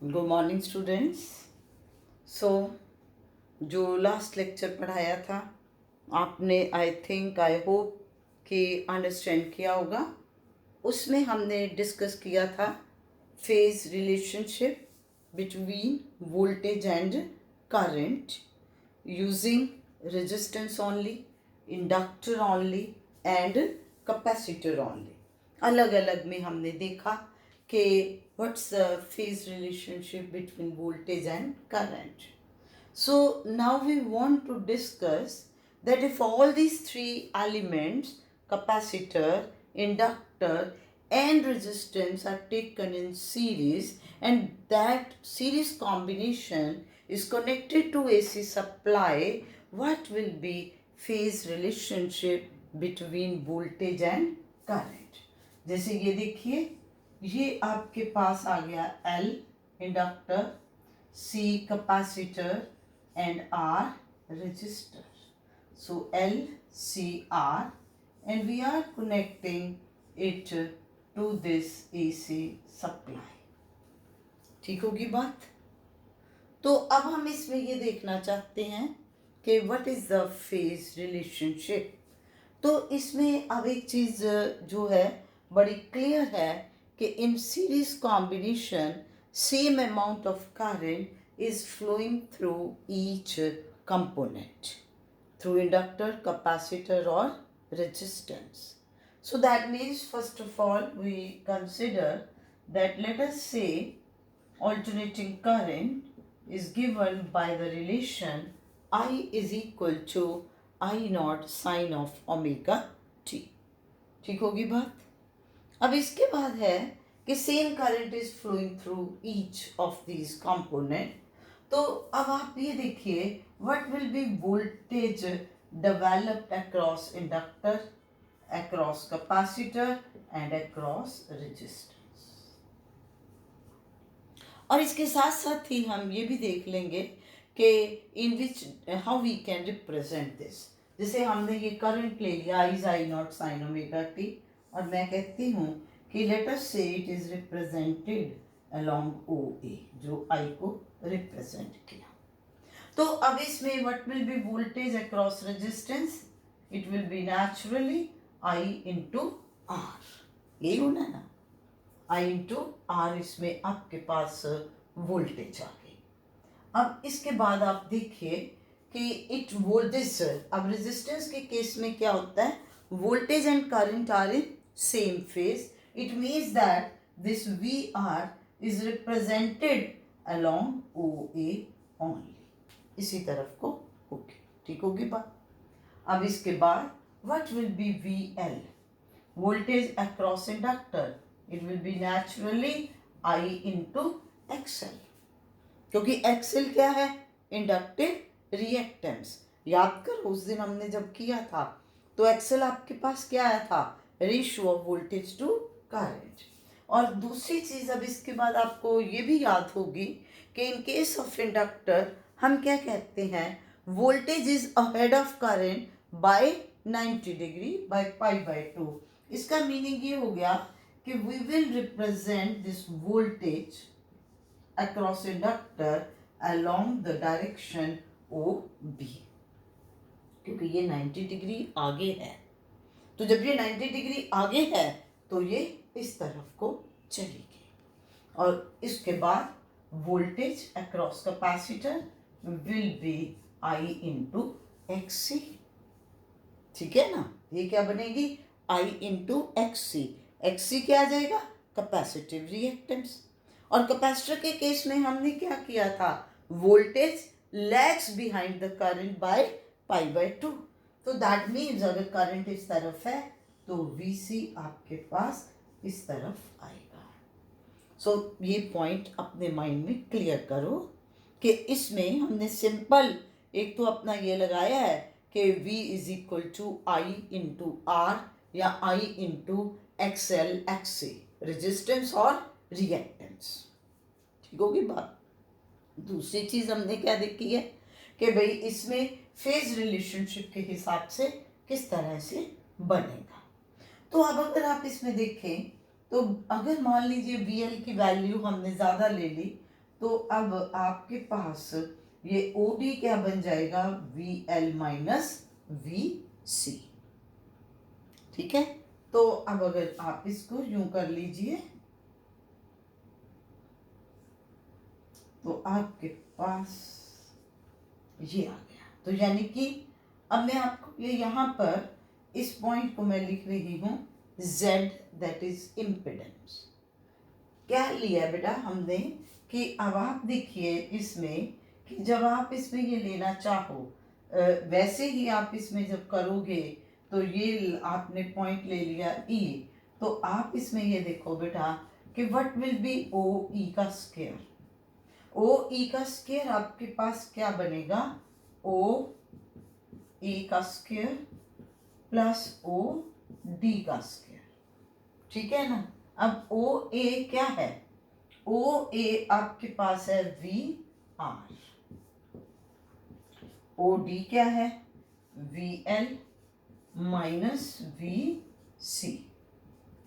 Good morning students. सो जो last lecture पढ़ाया था आपने आई होप कि अंडरस्टैंड किया होगा। उसमें हमने डिस्कस किया था phase relationship between voltage and current using resistance only, inductor only and capacitor only. अलग अलग में हमने देखा कि what's the phase relationship between voltage and current. So now we want to discuss that if all these three elements, capacitor, inductor and resistance, are taken in series and that series combination is connected to AC supply, what will be phase relationship between voltage and current? जैसे ये देखिए, ये आपके पास आ गया L inductor, C capacitor and R register. So L, C, R and we are connecting it to this AC supply. ठीक होगी बात? तो अब हम इसमें ये देखना चाहते हैं कि what is the phase relationship. तो इसमें अब एक चीज़ जो है बड़ी क्लियर है कि in series combination same amount of current is flowing through each component, through inductor, capacitor और resistance. So that means first of all we consider that let us say alternating current is given by the relation I is equal to I naught sin of omega t. ठीक होगी बात. अब इसके बाद है कि same current is flowing through each of these component. तो अब आप ये देखिए what will be voltage developed across inductor, across capacitor and across resistance. और इसके साथ साथ ही हम ये भी देख लेंगे कि in which how we can represent this. जैसे हमने ये करंट ले लिया I I naught sine omega T और मैं कहती हूँ कि let us say it is represented along O A, जो आई को रिप्रेजेंट किया. तो अब इसमें what will be voltage across resistance, it will be naturally I into R. यही होना है ना, आई इंटू आर. इसमें आपके पास वोल्टेज आ गई. अब इसके बाद आप देखिए कि इट वोल्टेज, अब रेजिस्टेंस के केस में क्या होता है, voltage and current are in same phase. It means that this V R is represented along O A only. इसी तरफ को होगी. ठीक होगी बात. अब इसके बाद what will B V L, voltage across inductor, it will be naturally I into XL. क्योंकि XL क्या है, इंडक्टिव रिएक्टेंस. याद करो उस दिन हमने जब किया था तो XL आपके पास क्या आया था, ratio of voltage to current. और दूसरी चीज़ अब इसके बाद आपको ये भी याद होगी कि इन केस ऑफ इंडक्टर हम क्या कहते हैं, voltage is ahead of current by 90 degree by pi by 2. इसका मीनिंग ये हो गया कि we will represent this voltage across inductor along the direction OB. क्योंकि ये 90 डिग्री आगे है, तो जब ये 90 डिग्री आगे है तो ये इस तरफ को चलेगी. और इसके बाद voltage across capacitor will be I into XC. ठीक है ना, ये क्या बनेगी, I इंटू XC. XC क्या आ जाएगा, कैपेसिटिव रिएक्टेंस. और कैपेसिटर के केस में हमने क्या किया था, voltage lags behind the current by pi by 2. तो दैट मीन्स अगर करंट इस तरफ है तो VC आपके पास इस तरफ आएगा. सो ये पॉइंट अपने माइंड में क्लियर करो कि इसमें हमने सिंपल एक तो अपना ये लगाया है कि V is equal to I into R या I into XL XC, resistance और रिएक्टेंस. ठीक होगी बात. दूसरी चीज़ हमने क्या देखी है कि भाई इसमें फेज रिलेशनशिप के हिसाब से किस तरह से बनेगा. तो अब अगर आप इसमें देखें तो अगर मान लीजिए VL की वैल्यू हमने ज़्यादा ले ली तो अब आपके पास ये OD क्या बन जाएगा, VL माइनस VC। ठीक है, तो अब अगर आप इसको यूं कर लीजिए तो आपके पास ये आ गया। तो यानी कि अब मैं आपको ये यहाँ पर इस पॉइंट को मैं लिख रही हूँ Z, दैट इज इम्पिडेंस। क्या लिया बेटा हमने कि अब आप देखिए इसमें कि जब आप इसमें ये लेना चाहो, वैसे ही आप इसमें जब करोगे तो ये आपने पॉइंट ले लिया E, तो आप इसमें ये देखो बेटा कि व्हाट विल बी OE का स्क्वायर। OE का स्क्वायर आपके पास क्या बनेगा, OE का स्क्वायर प्लस OD का स्क्वायर। ठीक है ना। अब OA क्या है, OA आपके पास है VR, OD क्या है VL माइनस VC।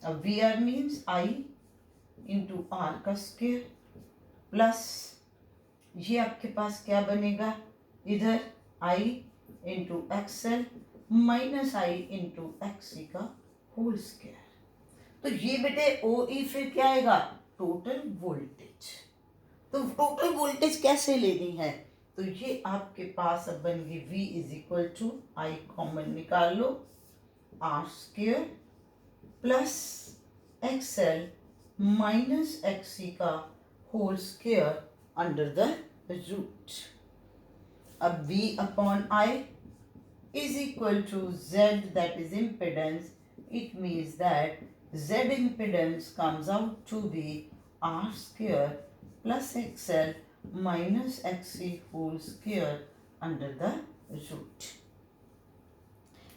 अब VR means I into R का स्क्वायर प्लस ये आपके पास क्या बनेगा इधर I into XL minus I into XC का होल स्क्वायर। तो ये बेटे OE फिर क्या आएगा, टोटल वोल्टेज। तो टोटल वोल्टेज कैसे लेनी है, तो ये आपके पास अब बन गई V is equal to I common निकाल लो R square plus XL minus XC का whole square under the root. अब V upon I is equal to Z, that is impedance. It means that Z impedance comes out to be R square plus XL minus XC whole square under the root.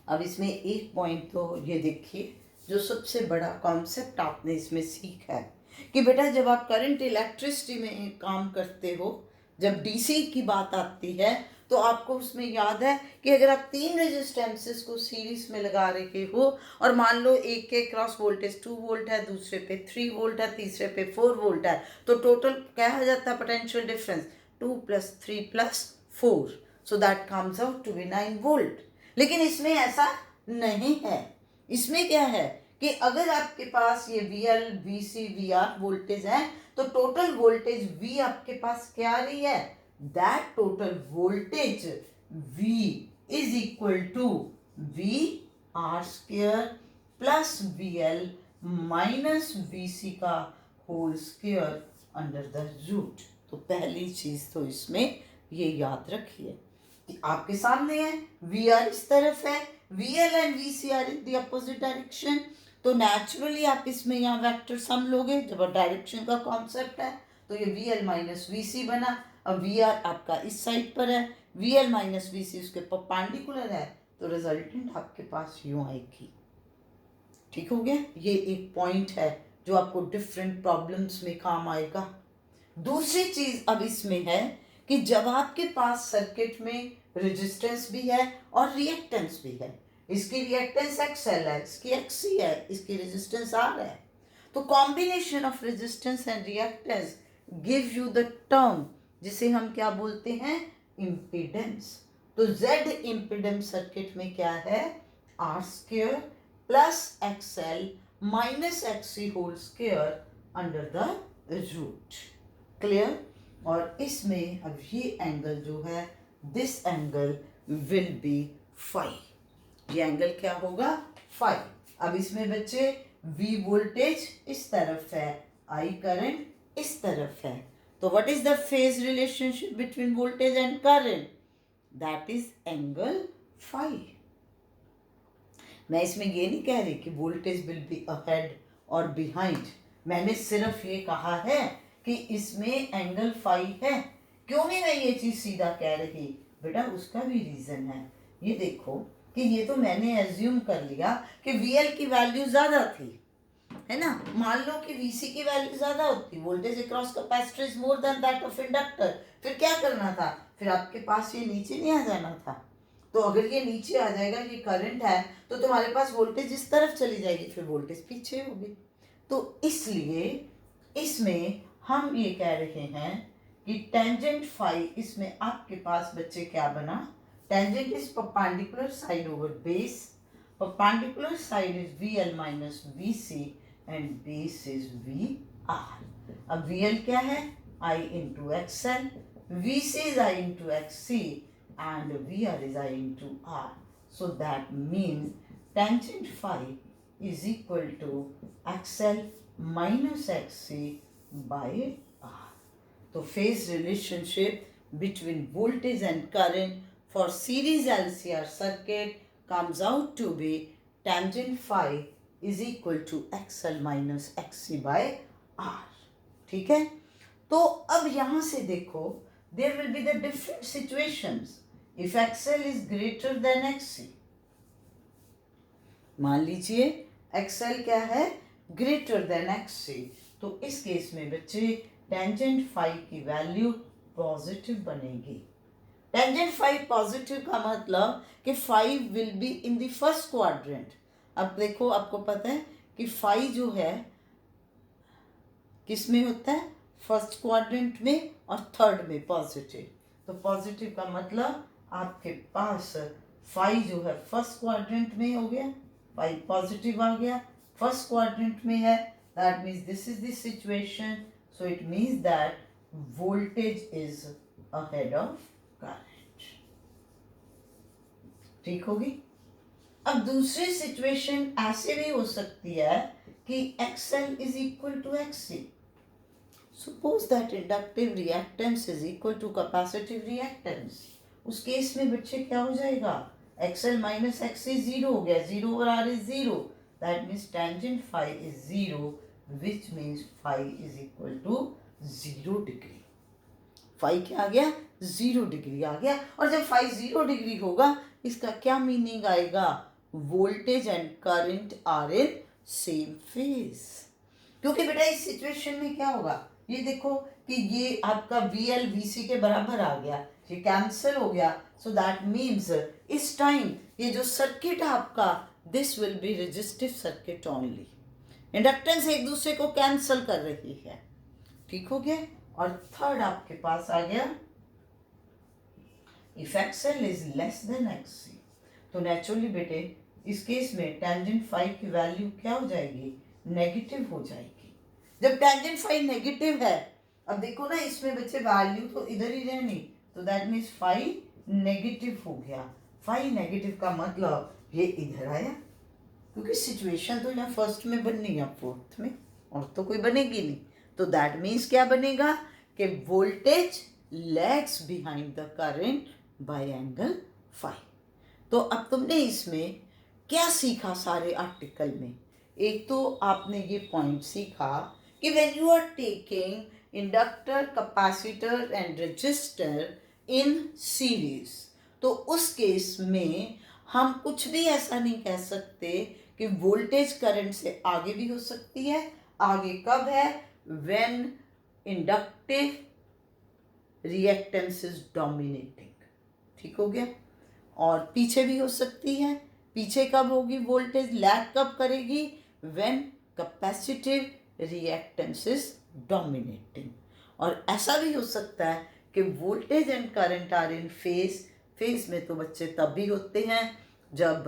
अब इसमें एक point तो ये देखिए जो सबसे बड़ा concept आपने इसमें सीखा है कि बेटा जब आप करंट इलेक्ट्रिसिटी में काम करते हो, जब डीसी की बात आती है तो आपको उसमें याद है कि अगर आप 3 रेजिस्टेंसेस को सीरीज में लगा रहे हो और मान लो एक के क्रॉस वोल्टेज 2 वोल्ट है, दूसरे पे 3 वोल्ट है, तीसरे पे 4 वोल्ट है, तो टोटल क्या हो जाता है potential difference 2 + 3 + 4, so that comes out to be 9 volt. लेकिन इसमें ऐसा नहीं है। इसमें क्या है कि अगर आपके पास ये VL VC VR वोल्टेज है तो टोटल वोल्टेज V आपके पास क्या आ रही है, that total voltage V is equal to VR square plus VL minus VC का whole square under the root। तो पहली चीज तो इसमें ये याद रखिए कि आपके सामने है VR इस तरफ है, VL and VC are in the opposite direction, तो नेचुरली आप इसमें यहाँ वेक्टर सम लोगे। जब डायरेक्शन का कॉन्सेप्ट है तो ये VL माइनस VC बना। अब VR आपका इस साइड पर है, VL माइनस VC उसके परपेंडिकुलर है, तो रिजल्टेंट आपके पास यूं आएगी। ठीक हो गया, ये एक पॉइंट है जो आपको डिफरेंट प्रॉब्लम्स में काम आएगा। दूसरी चीज अब इसमें है कि जब आपके पास सर्किट में रेजिस्टेंस भी है और रिएक्टेंस भी है, इसकी रिएक्टेंस XL है, इसकी XC है, इसकी रेजिस्टेंस R है, तो combination of resistance and reactance give you the term जिसे हम क्या बोलते हैं, इम्पीडेंस। तो Z इम्पीडेंस सर्किट में क्या है, R square plus XL minus XC whole square under the root. Clear. और इसमें अब ये एंगल जो है, this angle will be phi. ये एंगल क्या होगा, फाई। अब इसमें बच्चे V वोल्टेज इस तरफ है, I करंट इस तरफ है, तो what is the phase relationship between voltage and current, that is angle phi. मैं इसमें ये नहीं कह रही कि वोल्टेज विल बी अहेड और बिहाइंड, मैंने सिर्फ ये कहा है कि इसमें एंगल फाई है। क्यों नहीं मैं ये चीज सीधा कह रही बेटा, उसका भी रीजन है। ये देखो कि ये तो मैंने एज्यूम कर लिया कि VL की वैल्यू ज्यादा थी, है ना। मान लो कि VC की वैल्यू ज्यादा होती, voltage across capacitor is more than that of inductor, फिर क्या करना था, फिर आपके पास ये नीचे नहीं आ जाना था। तो अगर ये नीचे आ जाएगा, ये करंट है, तो तुम्हारे पास वोल्टेज इस तरफ चली जाएगी, फिर वोल्टेज पीछे होगी। तो इसलिए इसमें हम ये कह रहे हैं कि टेंजेंट फाई, इसमें आपके पास बच्चे क्या बना, tangent is perpendicular side over base, perpendicular side is VL minus VC and base is VR। अब VL क्या है, I into XL, VC is I into XC and VR is I into R. So that means tangent phi is equal to XL minus XC by R. तो phase relationship between voltage and current for series LCR circuit comes out to be tangent phi is equal to XL minus XC by R. ठीक है, तो अब यहां से देखो, there will be the different situations if XL is greater than XC। मान लीजिए XL क्या है, ग्रेटर देन XC, तो इस केस में बच्चे टेंजेंट फाई की वैल्यू पॉजिटिव बनेगी। टेंजेंट फाई पॉजिटिव का मतलब कि phi will be in the first quadrant. अब देखो, आपको पता है कि फाई जो है किस में होता है, फर्स्ट क्वाड्रेंट में और थर्ड में पॉजिटिव। तो पॉजिटिव का मतलब आपके पास फाई जो है फर्स्ट क्वाड्रेंट में हो गया, फाई पॉजिटिव आ गया, फर्स्ट क्वाड्रेंट में है, that means this is the situation, so it means that voltage is ahead of current. ठीक होगी। अब दूसरी सिचुएशन ऐसे भी हो सकती है कि XL is equal to XC। Suppose that inductive reactance is equal to capacitive reactance। उस केस में बच्चे क्या हो जाएगा, XL minus XC जीरो हो गया, 0 over R is 0, that means tangent phi is 0, which means phi is equal to 0 degree। Phi क्या आ गया, 0 डिग्री आ गया। और जब फाई 0 डिग्री होगा, इसका क्या मीनिंग आएगा, voltage and current are in same phase. क्योंकि बेटा इस सिचुएशन में क्या होगा, ये देखो कि ये आपका VL VC के बराबर आ गया, ये कैंसिल हो गया, सो दैट मीन्स इस टाइम ये जो सर्किट आपका, this will B resistive circuit only. Inductance एक दूसरे को कैंसिल कर रही है। ठीक हो गया। और थर्ड आपके पास आ गया, if XL is less than XC, तो नेचुरली बेटे इस केस में टेंजेंट फाई की वैल्यू क्या हो जाएगी, नेगेटिव हो जाएगी। जब टेंजेंट फाई नेगेटिव है, अब देखो ना इसमें बच्चे वैल्यू तो इधर ही रहनी, तो दैट मीन्स फाई नेगेटिव हो गया। फाई नेगेटिव का मतलब ये इधर आया, क्योंकि सिचुएशन तो यहाँ फर्स्ट में बननी है, फोर्थ में और तो कोई बनेगी नहीं। तो दैट मीन्स क्या बनेगा कि voltage lags behind the current by angle phi. तो अब तुमने इसमें क्या सीखा सारे आर्टिकल में, एक तो आपने ये पॉइंट सीखा कि when you are taking inductor, capacitor and resistor in series, तो उस केस में हम कुछ भी ऐसा नहीं कह सकते कि वोल्टेज करंट से आगे भी हो सकती है। आगे कब है, when inductive reactance is dominating. ठीक हो गया। और पीछे भी हो सकती है, पीछे कब होगी वोल्टेज, लैग कब करेगी, when capacitive reactance is dominating. और ऐसा भी हो सकता है कि voltage and current are in phase. Phase में तो बच्चे तब भी होते हैं जब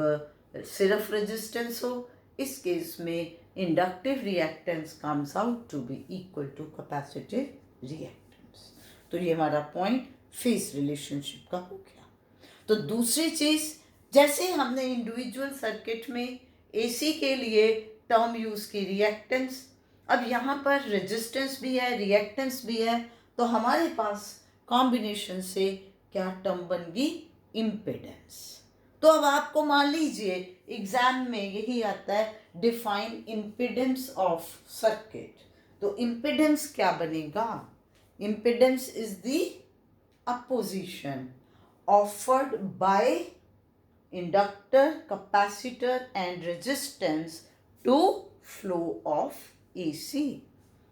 सिर्फ रेजिस्टेंस हो। इस केस में inductive reactance comes out to be equal to capacitive reactance. तो ये हमारा पॉइंट फेज रिलेशनशिप का हो गया। तो दूसरी चीज, जैसे हमने इंडिविजुअल सर्किट में AC के लिए टर्म यूज की रिएक्टेंस, अब यहाँ पर रेजिस्टेंस भी है, रिएक्टेंस भी है, तो हमारे पास कॉम्बिनेशन से क्या टर्म बन गई, इम्पिडेंस। तो अब आपको मान लीजिए एग्जाम में यही आता है, डिफाइन इम्पिडेंस ऑफ सर्किट। तो इम्पिडेंस क्या बनेगा, impedance is the opposition offered by inductor, capacitor and resistance to flow of AC।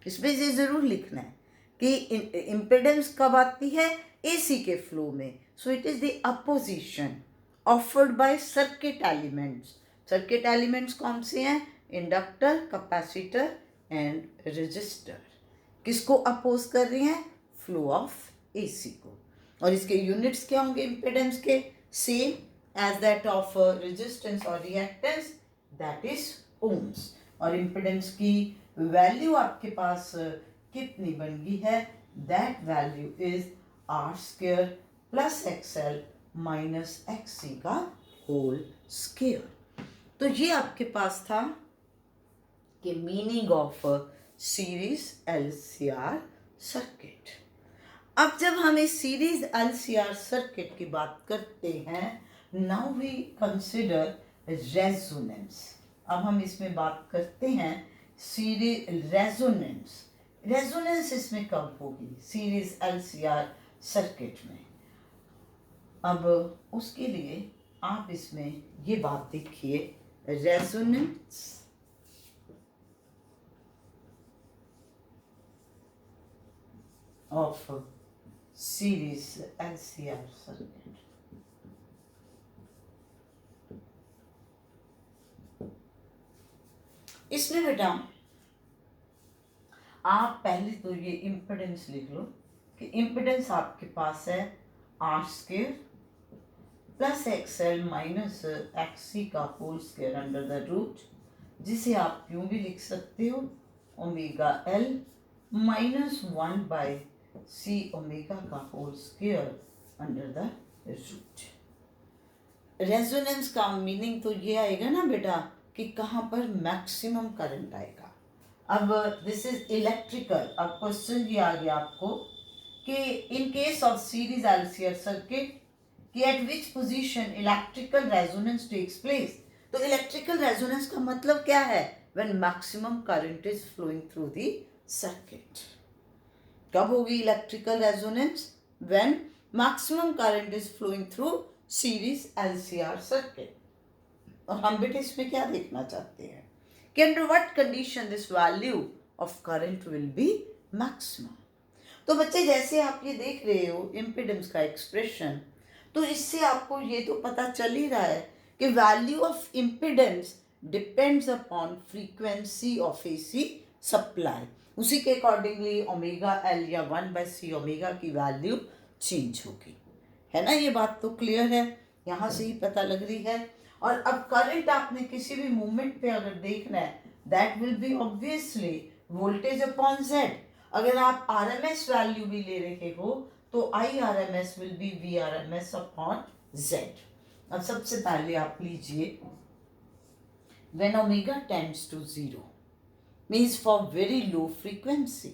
इसमें ये जरूर लिखना है कि इम्पिडेंस कब आती है, AC के फ्लो में। So it is the opposition offered by circuit elements. Circuit elements कौन से हैं, इंडक्टर, कैपेसिटर एंड रजिस्टर। किसको अपोज कर रही हैं, फ्लो ऑफ AC को। और इसके यूनिट्स क्या होंगे इम्पिडेंस के? Same as that of resistance और रिएक्टेंस, दैट इज ओम्स। और इम्पिडेंस की वैल्यू आपके पास कितनी बन गई है? That value is R² plus XL minus XC का होल स्क्वायर। तो ये आपके पास था कि meaning of series LCR circuit. अब जब हम इस सीरीज LCR सर्किट की बात करते हैं, नाउ वी कंसिडर रेजोनेंस। अब हम इसमें बात करते हैं सीरीज रेजोनेंस। रेजोनेंस इसमें कब होगी? सीरीज LCR सर्किट में। अब उसके लिए आप इसमें ये बात देखिए, resonance of series LCR circuit. इसमें बेटा आप पहले तो ये इम्पिडेंस लिख लो कि इम्पिडेंस आपके पास है R² plus XL minus XC का whole square under the root, जिसे आप यूं भी लिख सकते हो omega L minus 1/C omega का whole square under the root. Resonance का मीनिंग तो ये आएगा ना बेटा कि कहाँ पर मैक्सिमम करंट आएगा। अब दिस इज इलेक्ट्रिकल। अब क्वेश्चन ये आ गया आपको कि in case of series LCR circuit कि at which position electrical resonance takes place. तो इलेक्ट्रिकल रेजोनेंस का मतलब क्या है? When maximum current is flowing through the circuit. कब होगी electrical resonance? When maximum current is flowing through series LCR circuit. और हम बेटे इसमें क्या देखना चाहते हैं कि under what condition this value of current will be maximum. तो बच्चे जैसे आप ये देख रहे हो इम्पिडेंस का एक्सप्रेशन, तो इससे आपको ये तो पता चल ही रहा है कि value of impedance depends upon frequency of AC supply. उसी के अकॉर्डिंगली ओमेगा L या 1/C ओमेगा की वैल्यू चेंज होगी, है ना? ये बात तो क्लियर है, यहाँ से ही पता लग रही है। और अब करंट आपने किसी भी मूवमेंट पे अगर देखना है, that will be obviously voltage upon Z। अगर आप RMS वैल्यू भी ले रहे हो तो IRMS will be VRMS upon Z। अब सबसे पहले आप लीजिए when omega tends to 0 means for very low frequency.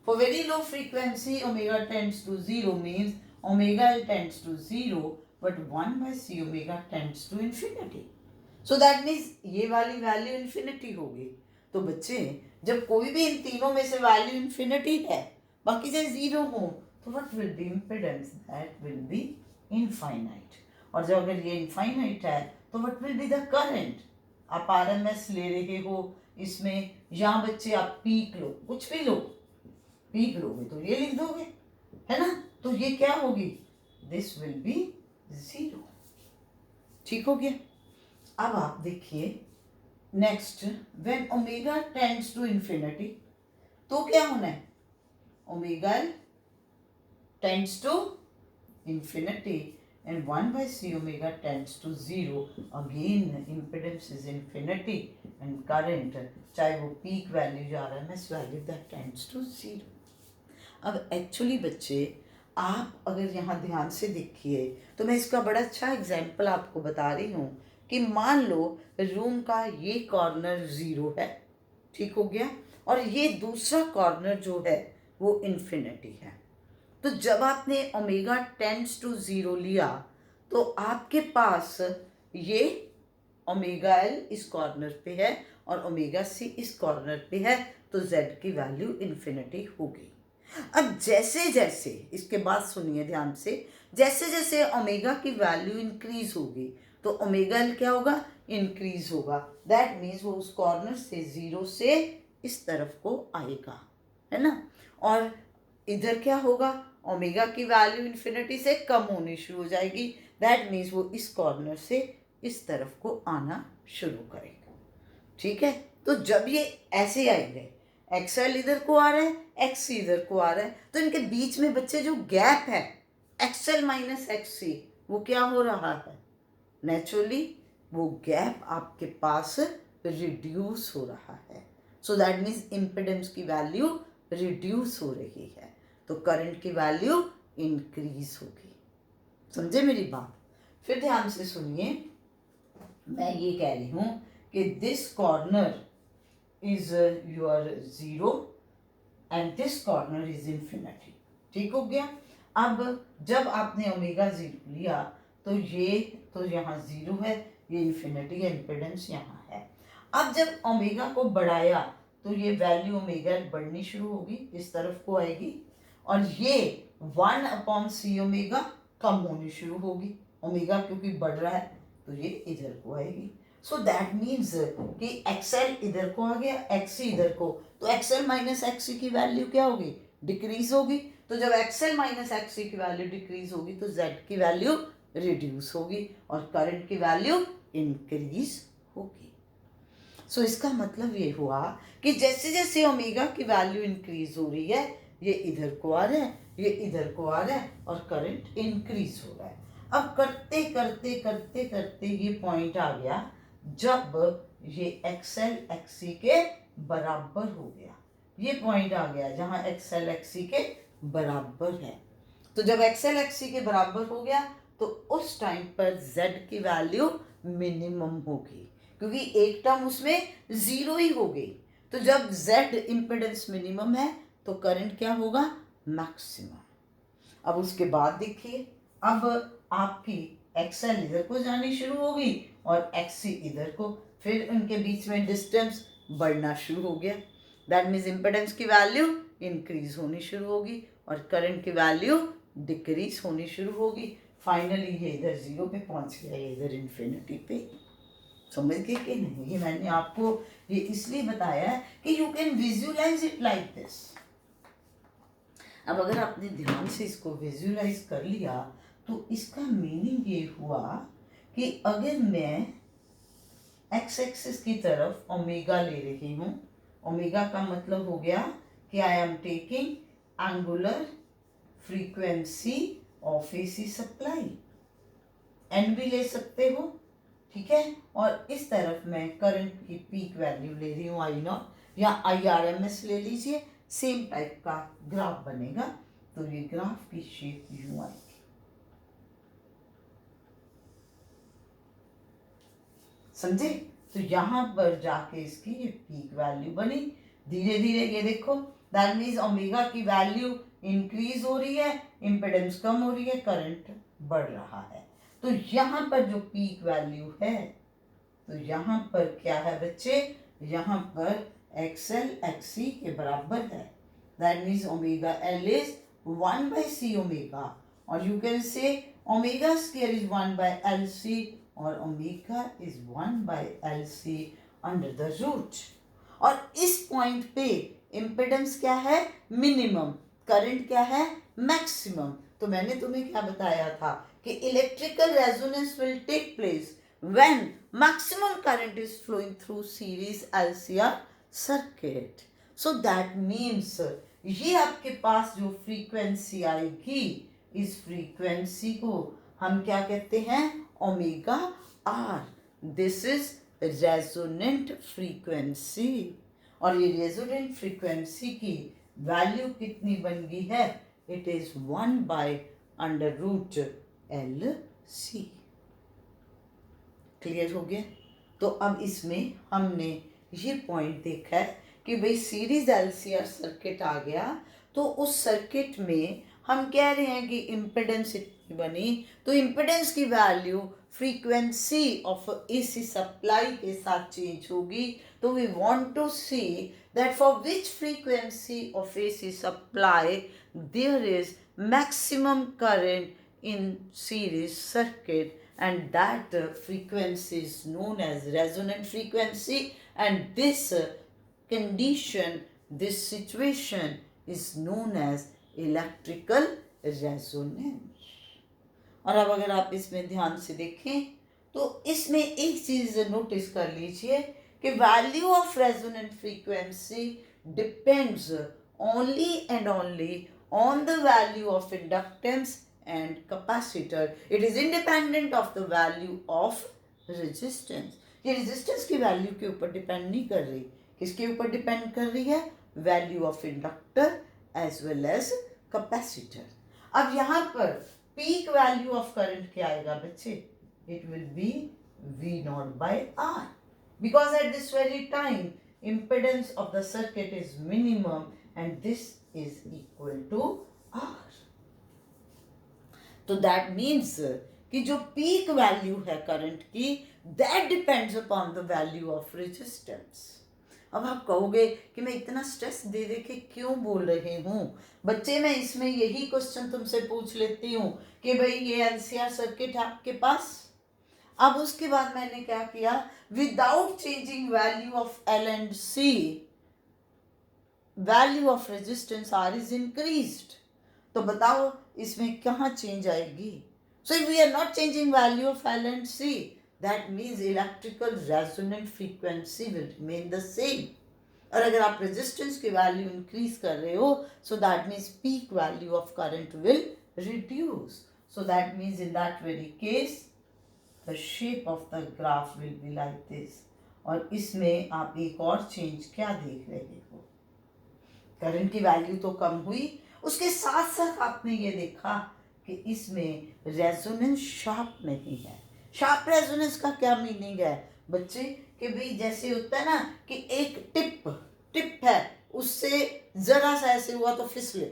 For very low frequency omega tends to 0 means omega L tends to 0 but 1/C omega tends to infinity. So that means ये वाली value infinity होगी। तो बच्चे जब कोई भी इन तीनों में से वैल्यू इन्फिनिटी है, बाकी चाहे 0 हो, तो what will be impedance? That will be infinite. और जब अगर ये इनफाइनाइट है तो what will be the current? आप RMS ले रहे हो इसमें, यहाँ बच्चे आप पीक लो, कुछ भी लो, पीक लोगे तो ये लिख दोगे, है ना? तो ये क्या होगी? This will be 0। ठीक हो गया? अब आप देखिए next, when omega tends to infinity, तो क्या होना है? Omega tends to infinity and 1/C omega tends to 0. Again impedance is infinity and current, चाहे वो peak value या RMS value, that tends to 0. अब एक्चुअली बच्चे आप अगर यहाँ ध्यान से देखिए तो मैं इसका बड़ा अच्छा एग्जाम्पल आपको बता रही हूँ कि मान लो रूम का ये कॉर्नर 0 है, ठीक हो गया, और ये दूसरा कॉर्नर जो है वो इन्फिनिटी है। तो जब आपने ओमेगा टेंड्स टू 0 लिया तो आपके पास ये ओमेगा L इस कॉर्नर पे है और ओमेगा C इस कॉर्नर पे है, तो Z की वैल्यू इन्फिनिटी होगी। अब जैसे जैसे, इसके बाद सुनिए ध्यान से, जैसे जैसे ओमेगा की वैल्यू इंक्रीज होगी तो ओमेगा L क्या होगा? इंक्रीज होगा। दैट मीन्स वो उस कॉर्नर से 0 से इस तरफ को आएगा, है ना? और इधर क्या होगा? ओमेगा की वैल्यू इन्फिनिटी से कम होनी शुरू हो जाएगी। दैट मीन्स वो इस कॉर्नर से इस तरफ को आना शुरू करेगा, ठीक है? तो जब ये ऐसे आएंगे, एक्सएल इधर को आ रहा है, एक्ससी इधर को आ रहा है, तो इनके बीच में बच्चे जो गैप है एक्सएल माइनस एक्ससी वो क्या हो रहा है, नेचुरली वो गैप आपके पास रिड्यूस हो रहा है। सो दैट मीन्स इम्पिडेंस की वैल्यू रिड्यूस हो रही है, तो करंट की वैल्यू इंक्रीज होगी। समझे मेरी बात? फिर ध्यान से सुनिए, मैं ये कह रही हूं कि this corner is your 0 and this corner is infinity. ठीक हो गया? अब जब आपने ओमेगा 0 लिया तो ये तो यहाँ 0 है, ये इंफिनिटी इम्पिडेंस यहाँ है। अब जब ओमेगा को बढ़ाया तो ये वैल्यू ओमेगा बढ़नी शुरू होगी, इस तरफ को आएगी, और ये 1/c ओमेगा कम होनी शुरू होगी। ओमेगा क्योंकि बढ़ रहा है तो ये इधर को आएगी। सो दैट मीन्स कि एक्सएल इधर को आ गया, एक्ससी इधर को, तो एक्सएल माइनस एक्ससी की वैल्यू क्या होगी, डिक्रीज होगी। तो जब एक्सएल माइनस एक्ससी की वैल्यू डिक्रीज होगी तो जेड की वैल्यू रिड्यूस होगी और करंट की वैल्यू इंक्रीज होगी। सो इसका मतलब ये हुआ कि जैसे जैसे ओमेगा की वैल्यू इंक्रीज हो रही है, ये इधर को आ रहा है, ये इधर को आ रहा है और करंट इंक्रीज हो रहा है। अब करते करते करते करते ये पॉइंट आ गया जब ये एक्सएल एक्ससी के बराबर हो गया। ये पॉइंट आ गया जहां एक्सएल एक्ससी के बराबर है। तो जब एक्सएल एक्ससी के बराबर हो गया तो उस टाइम पर जेड की वैल्यू मिनिमम होगी, क्योंकि एक टर्म उसमें 0 ही हो गई। तो जब जेड इम्पिडेंस मिनिमम है तो करंट क्या होगा, मैक्सिमम। अब उसके बाद देखिए, अब आपकी एक्सएल इधर को जानी शुरू होगी और एक्ससी इधर को, फिर उनके बीच में डिस्टेंस बढ़ना शुरू हो गया। दैट मीन्स इम्पिडेंस की वैल्यू इंक्रीज होनी शुरू होगी और करंट की वैल्यू डिक्रीज होनी शुरू होगी। फाइनली ये इधर 0 पे पहुंच गया, ये इधर इन्फिनिटी पे। समझ गए कि नहीं? ये मैंने आपको ये इसलिए बताया है कि you can visualise it like this. अब अगर आपने ध्यान से इसको विजुअलाइज कर लिया तो इसका मीनिंग ये हुआ कि अगर मैं एक्स एक्सिस की तरफ ओमेगा ले रही हूँ, ओमेगा का मतलब हो गया कि I am taking angular frequency of AC supply, n भी ले सकते हो, ठीक है। और इस तरफ मैं करंट की पीक वैल्यू ले रही हूँ आई नॉट या IRMS ले लीजिए, सेम टाइप का ग्राफ बनेगा। तो ये ग्राफ की शेप यूं आएगी। समझे? तो यहां पर जाके इसकी ये पीक वैल्यू बनी। धीरे धीरे ये देखो, दैट मीन्स ओमेगा की वैल्यू इंक्रीज हो रही है, इम्पिडेंस कम हो रही है, करंट बढ़ रहा है। तो यहाँ पर जो पीक वैल्यू है, तो यहाँ पर क्या है बच्चे, यहाँ पर एक्सएल एक्ससी के बराबर है। That means omega L is 1/c omega, और you can say omega square is 1/LC और omega is 1/LC under the root. और इस पॉइंट पे इम्पिडेंस क्या है, मिनिमम, करंट क्या है, मैक्सिमम। तो मैंने तुम्हें क्या बताया था कि electrical resonance will take place when maximum current is flowing through series LCR circuit. So that means ये आपके पास जो फ्रीक्वेंसी आएगी, इस फ्रीक्वेंसी को हम क्या कहते हैं, omega R. This is resonant frequency, और ये रेजोनेंट फ्रीक्वेंसी की वैल्यू कितनी बन गई है, इट इज 1/√LC। क्लियर हो गया? तो अब इसमें हमने ये पॉइंट देखा है कि भाई सीरीज LCR सर्किट आ गया, तो उस सर्किट में हम कह रहे हैं कि इम्पिडेंस इतनी बनी, तो इम्पिडेंस की value frequency of AC supply के साथ चेंज होगी। तो we want to see that for which frequency of AC supply there is maximum current in series circuit, and that frequency is known as resonant frequency, and this condition, this situation is known as electrical resonance. और अब अगर आप इसमें ध्यान से देखें तो इसमें एक चीज नोटिस कर लीजिए कि value of resonant frequency depends only and only on the value of inductance and capacitor. It is independent of the value of resistance. ये resistance की value के ऊपर depend नहीं कर रही. किसके ऊपर depend कर रही है? Value of inductor as well as capacitor. अब यहाँ पर peak value of current क्या आएगा बच्चे? It will be V naught by R. Because at this very time, impedance of the circuit is minimum and this is equal to R. तो that means कि जो peak value है current की, that depends upon the value of resistance. अब आप कहोगे कि मैं इतना स्ट्रेस दे दे के क्यों बोल रहे हूँ बच्चे, मैं इसमें यही क्वेश्चन तुमसे पूछ लेती हूँ कि भाई ये LCR सर्किट है आपके पास. अब उसके बाद मैंने क्या किया, without changing value of L and C, value of resistance R is increased. तो बताओ इसमें कहाँ चेंज आएगी? So if we are not changing value of L and C, that means electrical resonant frequency will remain the same. और अगर आप resistance की value increase कर रहे हो, so that means peak value of current will reduce. So that means in that very case, the shape of the graph will be like this. और इसमें आप एक और change क्या देख रहे हो? करंट की वैल्यू तो कम हुई, उसके साथ साथ आपने ये देखा कि इसमें रेजोनेंस शार्प नहीं है. शार्प रेजोनेंस का क्या मीनिंग है बच्चे? कि भाई जैसे होता है ना कि एक टिप है, उससे जरा सा ऐसे हुआ तो फिसले.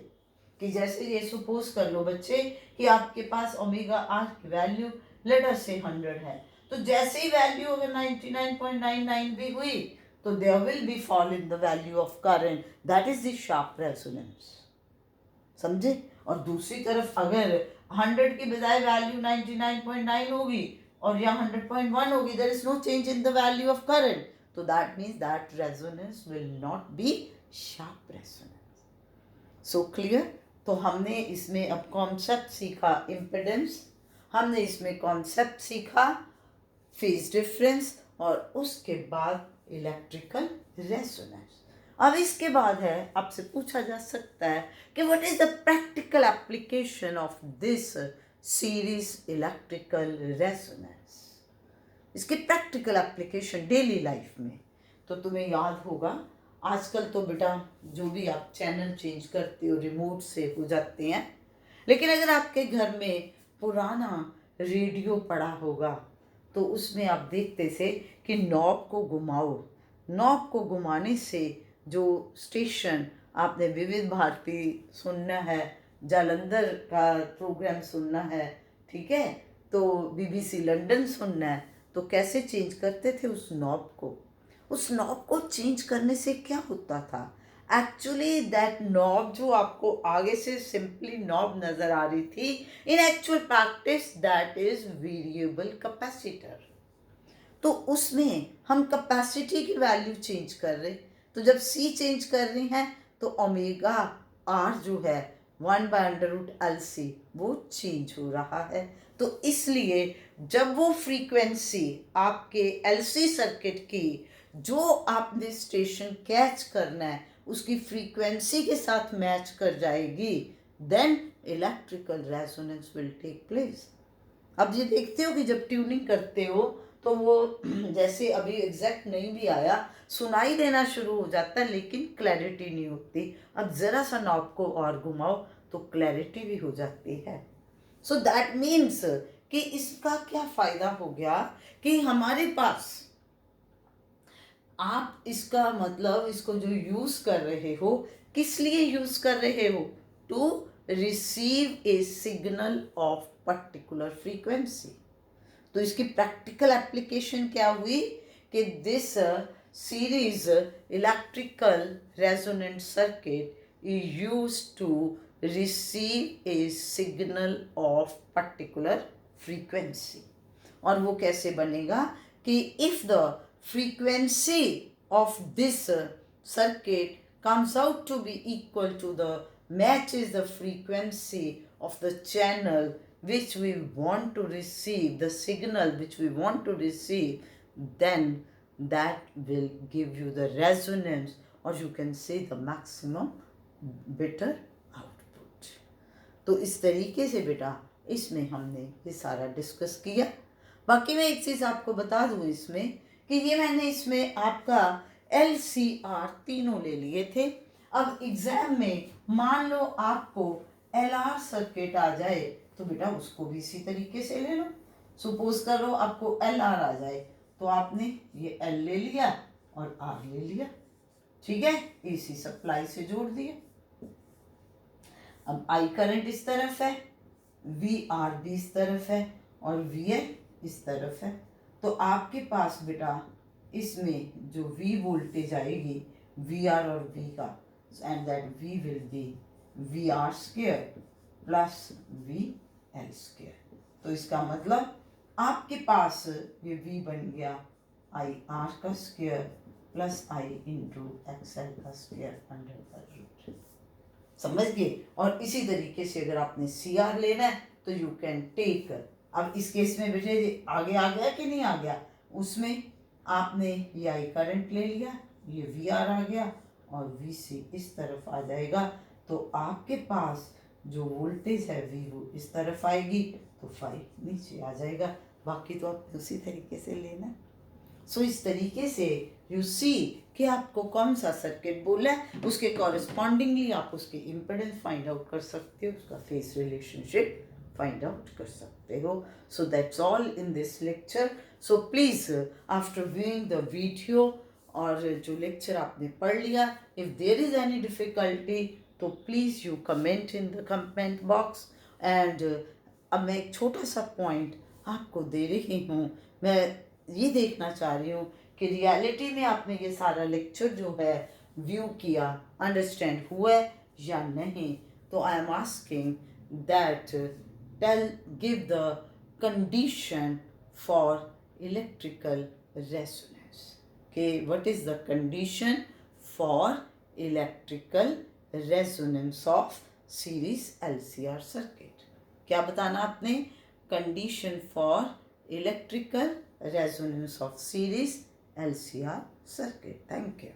कि जैसे ये सपोज कर लो बच्चे कि आपके पास ओमेगा आर की वैल्यू लेटर से 100 है, तो जैसे ही वैल्यू अगर 99.99 भी हुई तो there will be fall in the value of current. That is the sharp resonance. समझे? और दूसरी तरफ अगर 100 की बजाय वैल्यू 99.9 होगी और या 100.1 होगी, there is no change in the value of current, तो that means that resonance will not be sharp resonance. So clear? तो हमने इसमें अब कॉन्सेप्ट सीखा इम्पिडेंस, हमने इसमें कॉन्सेप्ट सीखा फेज डिफरेंस, और उसके बाद इलेक्ट्रिकल रेजोनेंस. अब इसके बाद है, आपसे पूछा जा सकता है कि what is the practical application of this series electrical resonance. इसकी प्रैक्टिकल एप्लीकेशन डेली लाइफ में. तो तुम्हें याद होगा आजकल तो बेटा जो भी आप चैनल चेंज करते हो रिमोट से हो जाते हैं, लेकिन अगर आपके घर में पुराना रेडियो पड़ा होगा तो उसमें आप देखते थे कि नॉब को घुमाओ, नॉब को घुमाने से जो स्टेशन आपने विविध भारती सुनना है, जालंधर का प्रोग्राम सुनना है, ठीक है, तो BBC लंदन सुनना है, तो कैसे चेंज करते थे उस नॉब को. उस नॉब को चेंज करने से क्या होता था? एक्चुअली दैट नॉब जो आपको आगे से सिंपली नॉब नज़र आ रही थी, इन actual practice that is variable capacitor. तो उसमें हम कैपेसिटी की वैल्यू चेंज कर रहे, तो जब C चेंज कर रही हैं तो ओमेगा R जो है 1/√LC वो चेंज हो रहा है. तो इसलिए जब वो फ्रीक्वेंसी आपके LC सर्किट की जो आपने स्टेशन कैच करना है उसकी फ्रीक्वेंसी के साथ मैच कर जाएगी, then electrical resonance will take place. अब ये देखते हो कि जब ट्यूनिंग करते हो तो वो जैसे अभी एग्जैक्ट नहीं भी आया, सुनाई देना शुरू हो जाता है लेकिन क्लैरिटी नहीं होती. अब ज़रा सा नॉब को और घुमाओ तो क्लैरिटी भी हो जाती है. सो दैट मीन्स कि इसका क्या फ़ायदा हो गया कि हमारे पास आप इसका मतलब इसको जो यूज़ कर रहे हो, किस लिए यूज़ कर रहे हो? To receive a signal of particular frequency. तो इसकी प्रैक्टिकल एप्लीकेशन क्या हुई कि this series electrical resonant circuit is used to receive a signal of particular frequency. और वो कैसे बनेगा कि if the frequency of this circuit comes out to be equal to the matches the frequency of the channel which we want to receive, the signal which we want to receive, then that will give you the resonance. और you can से the maximum better output. तो इस तरीके से बेटा इसमें हमने ये सारा डिस्कस किया। बाकी मैं एक चीज़ आपको बता दूं इसमें कि ये मैंने इसमें आपका LCR तीनों ले लिए थे। अब एग्जाम में मान लो आपको LR सर्किट आ जाए तो बेटा उसको भी इसी तरीके से ले लो। सपोज करो आपको LR आ जाए तो आपने ये L ले लिया और R ले लिया, ठीक है, AC सप्लाई से जोड़ दिया। अब I करंट इस तरफ है, VR भी इस तरफ है और VL इस तरफ है। तो आपके पास बेटा इसमें जो V वोल्टेज आएगी VR और V का, and that V will be VR square plus VL square. तो इसका मतलब आपके पास ये V बन गया IR का square plus I into XL का स्क्वायर अंडर द रूट। समझ गए। और इसी तरीके से अगर आपने CR लेना है तो यू कैन टेक, अब इस केस में बेटे आगे आ गया कि नहीं आ गया, उसमें आपने ये I करंट ले लिया, ये VR आ गया और VC इस तरफ आ जाएगा। तो आपके पास जो वोल्टेज है V वो इस तरफ आएगी तो 5 नीचे आ जाएगा। बाकी तो आप उसी तरीके से लेना। सो इस तरीके से यू सी कि आपको कौन सा सर्किट बोला है, उसके कॉरेस्पॉन्डिंगली आप उसके इम्पिडेंस फाइंड आउट कर सकते हो, उसका फेस रिलेशनशिप फाइंड आउट कर सकते हो। So that's all in this lecture. So please after viewing the video और जो लेक्चर आपने पढ़ लिया, if there is any difficulty तो please you comment in the comment box. And अब मैं एक छोटा सा पॉइंट आपको दे रही हूँ, मैं ये देखना चाह रही हूँ कि रियलिटी में आपने ये सारा लेक्चर जो है व्यू किया, अंडरस्टैंड हुआ या नहीं। तो I am asking that give the condition for electrical resonance. के what is the condition for electrical resonance of series LCR circuit. क्या बताना आपने? Condition for electrical resonance of series LCR circuit. Thank you.